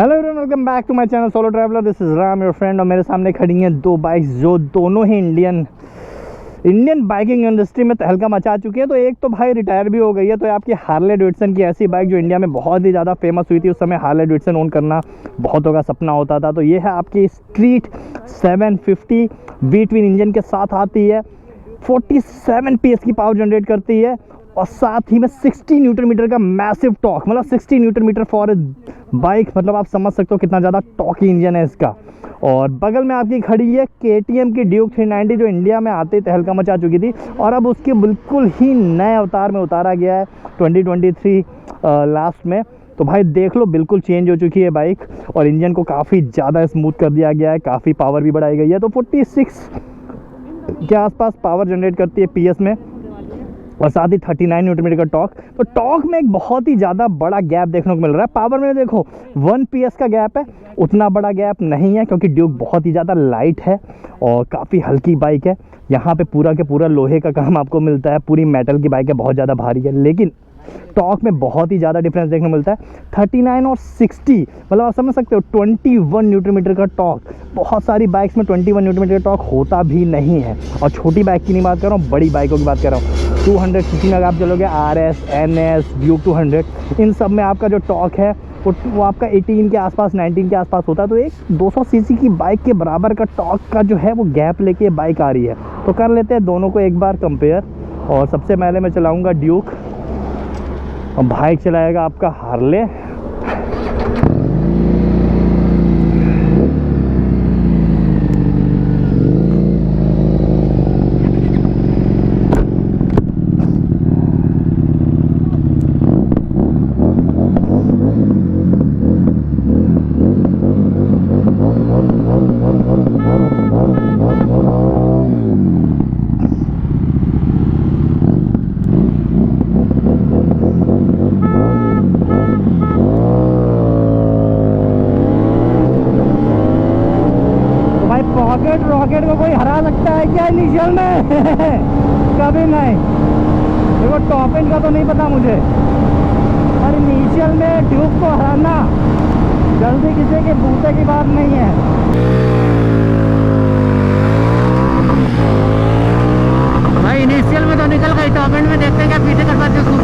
Hello everyone, welcome back to my channel solo traveller. This is Ram your friend. और मेरे सामने खड़ी हैं दो बाइक्स जो दोनों ही इंडियन बाइकिंग इंडस्ट्री में तहलका मचा चुकी है। तो एक तो भाई रिटायर भी हो गई है, तो आपकी हार्ले डेविडसन की ऐसी बाइक जो इंडिया में बहुत ही ज़्यादा फेमस हुई थी। उस समय हार्ले डेविडसन ओन करना बहुतों का सपना होता था। तो ये है आपकी स्ट्रीट 750 वी ट्विन इंजन के साथ आती है, 47 PS की पावर जनरेट करती है और साथ ही में 60 न्यूटन मीटर का मैसिव टॉर्क, मतलब 60 newton metre for a bike, मतलब आप समझ सकते हो कितना ज़्यादा टॉकी इंजन है इसका। और बगल में आपकी खड़ी है KTM की ड्यूक 390 जो इंडिया में आते ही तहलका मचा चुकी थी और अब उसके बिल्कुल ही नए अवतार में उतारा गया है 2023 लास्ट में। तो भाई देख लो, बिल्कुल चेंज हो चुकी है बाइक और इंजन को काफ़ी ज़्यादा स्मूथ कर दिया गया है, काफ़ी पावर भी बढ़ाई गई है। तो 46 के आसपास पावर जनरेट करती है PS में और साथ ही 39 न्यूटन मीटर का टॉर्क। तो टॉर्क में एक बहुत ही ज़्यादा बड़ा गैप देखने को मिल रहा है। पावर में देखो 1 PS का गैप है, उतना बड़ा गैप नहीं है क्योंकि ड्यूक बहुत ही ज़्यादा लाइट है और काफ़ी हल्की बाइक है। यहाँ पे पूरा के पूरा लोहे का काम आपको मिलता है, पूरी मेटल की बाइक है, बहुत ज़्यादा भारी है, लेकिन टॉर्क में बहुत ही ज़्यादा डिफरेंस देखने को मिलता है। 39 और 60, मतलब आप समझ सकते हो 21 न्यूटन मीटर का टॉर्क। बहुत सारी बाइक्स में 21 न्यूटन मीटर का टॉर्क होता भी नहीं है। और छोटी बाइक की नहीं बात कर रहा हूँ, बड़ी बाइकों की बात कर रहा हूँ। 200cc में अगर आप चलोगे RS, NS, ड्यूक 200, इन सब में आपका जो टॉर्क है वो आपका 18 के आसपास, 19 के आसपास होता है। तो एक 200cc की बाइक के बराबर का टॉर्क का जो है वो गैप लेके बाइक आ रही है। तो कर लेते हैं दोनों को एक बार कंपेयर। और सबसे पहले मैं चलाऊँगा ड्यूक और बाइक चलाएगा आपका हार्ले। रॉकेट को कोई हरा सकता है क्या इनिशियल में? कभी नहीं। देखो टॉप एंड का तो नहीं पता मुझे, पर इनिशियल में ड्यूक को हराना जल्दी किसी के बूते की बात नहीं है। भाई इनिशियल में तो निकल गई, टॉप एंड में देखते हैं क्या पीछे कर पाते उसको।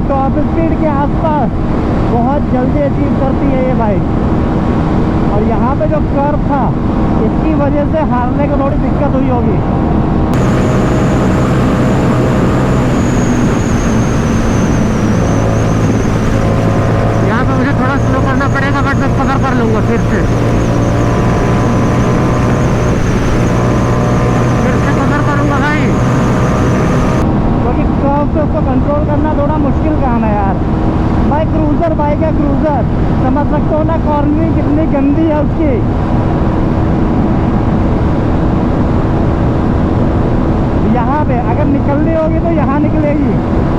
टॉप स्पीड के आसपास बहुत जल्दी अचीव करती है ये बाइक। और यहाँ पे जो कर्व था इसकी वजह से हारने को थोड़ी दिक्कत हुई होगी। यहाँ पे मुझे थोड़ा स्लो करना पड़ेगा, बट मैं पकड़ कर लूँगा फिर से पकड़ करूँगा भाई, क्योंकि कर्व पे उसको कंट्रोल करना थोड़ा मुश्किल काम है यार। भाई क्रूज़र बाइक है, क्रूज़र, समझ सकते हो ना कॉर्नरिंग कितनी गंदी है उसकी। यहाँ पे अगर निकलनी होगी तो यहाँ निकलेगी।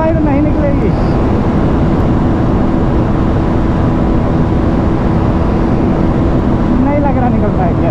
तो नहीं निकलेगी। नहीं लग रहा निकल पाएगी।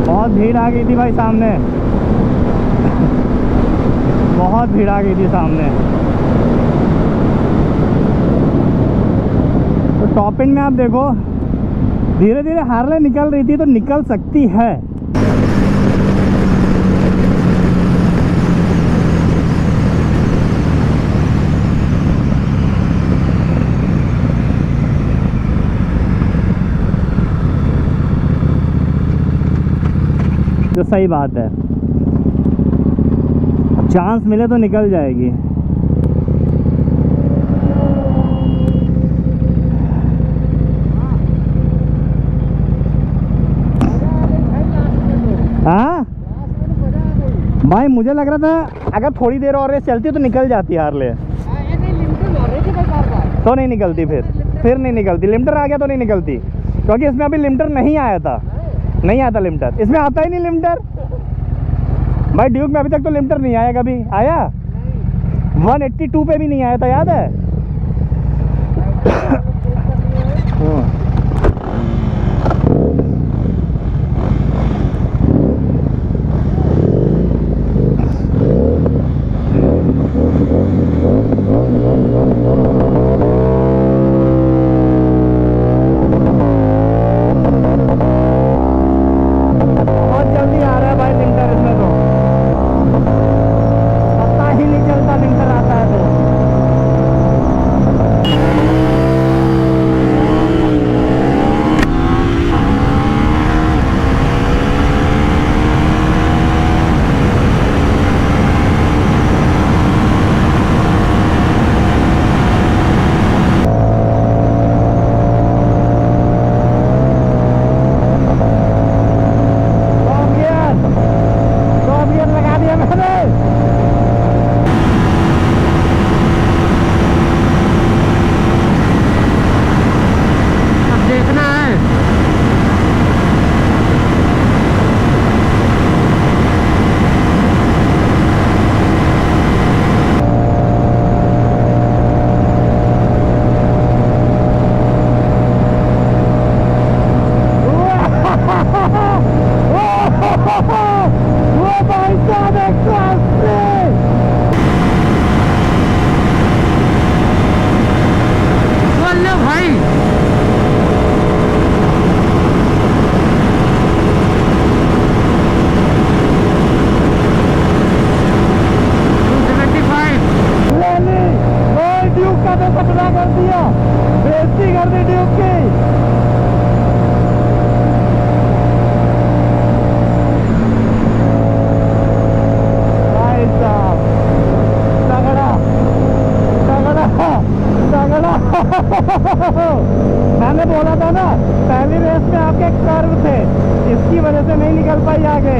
बहुत भीड़ आ गई थी भाई सामने, बहुत भीड़ आ गई थी सामने। तो टॉप एंड में आप देखो धीरे धीरे हार्ले निकल रही थी, तो निकल सकती है। तो सही बात है, चांस मिले तो निकल जाएगी। हाँ भाई, मुझे लग रहा था अगर थोड़ी देर और रेस चलती तो निकल जाती हार्ले। तो नहीं निकलती, फिर नहीं निकलती। लिमिटर आ गया तो नहीं निकलती, क्योंकि इसमें अभी लिमिटर नहीं आया था, नहीं आता लिमिटर, इसमें आता ही नहीं लिमिटर भाई। ड्यूक में अभी तक तो लिमिटर नहीं आया, कभी आया? 182 पे भी नहीं आया था, याद है? मैंने बोला था ना, पहली रेस में आपके कर्व थे, इसकी वजह से नहीं निकल पाई आगे।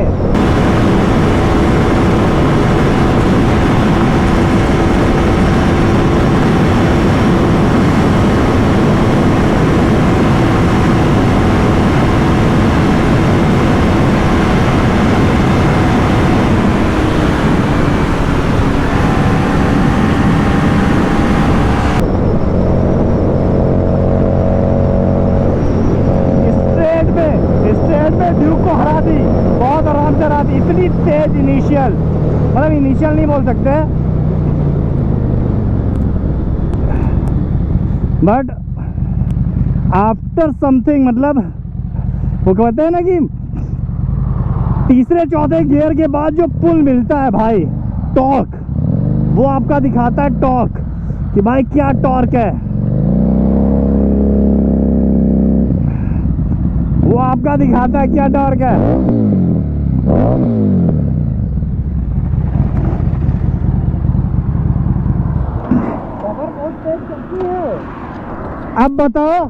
ड्यूक को हरा दी, बहुत आराम से हरा दी। इतनी तेज इनिशियल, मतलब इनिशियल नहीं बोल सकते, बट आफ्टर समथिंग, मतलब वो कहते हैं ना कि तीसरे चौथे गियर के बाद जो पुल मिलता है भाई, टॉर्क, वो आपका दिखाता है टॉर्क कि भाई क्या टॉर्क है, वो आपका दिखाता है क्या टॉर्क है। अब बताओ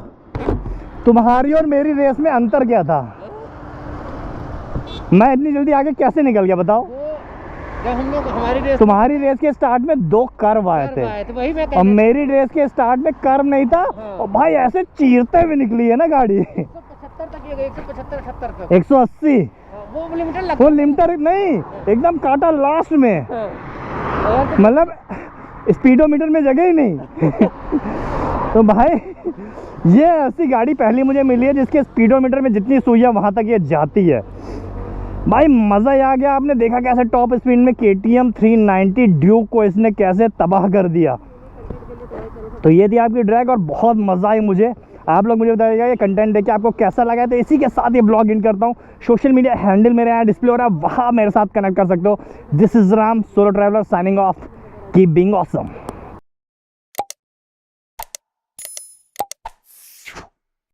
तुम्हारी और मेरी रेस में अंतर क्या था? मैं इतनी जल्दी आगे कैसे निकल गया बताओ? जब हम लोग हमारी रेस, तुम्हारी रेस के स्टार्ट में 2 कर्व आए थे, वही मैं और मेरी रेस के स्टार्ट में कर्व नहीं था, और भाई ऐसे चीरते हुए निकली है ना गाड़ी। जाती है 175-78 तक। 180। वो लिमिटेड लगता वो लिमिटर नहीं, एकदम काटा लास्ट में, है। मतलब स्पीडोमीटर में जगह ही नहीं। तो भाई ये ऐसी गाड़ी पहली मुझे मिली है जिसके स्पीडोमीटर में जितनी सुई है वहाँ तक ये जाती है। भाई मज़ा ही आ गया। आपने देखा कैसे टॉप स्पीड में KTM 390 ड्यूक को इसने कैसे तबाह कर दिया। तो ये थी आपकी ड्रैग और बहुत मज़ा आई मुझे। आप लोग मुझे बताइएगा ये कंटेंट देख के आपको कैसा लगा है। तो इसी के साथ ये ब्लॉग इन करता हूँ। सोशल मीडिया हैंडल मेरे यहाँ डिस्प्ले हो रहा है, वहाँ मेरे साथ कनेक्ट कर सकते हो। This is Ram, solo traveller, signing off. Keep being awesome.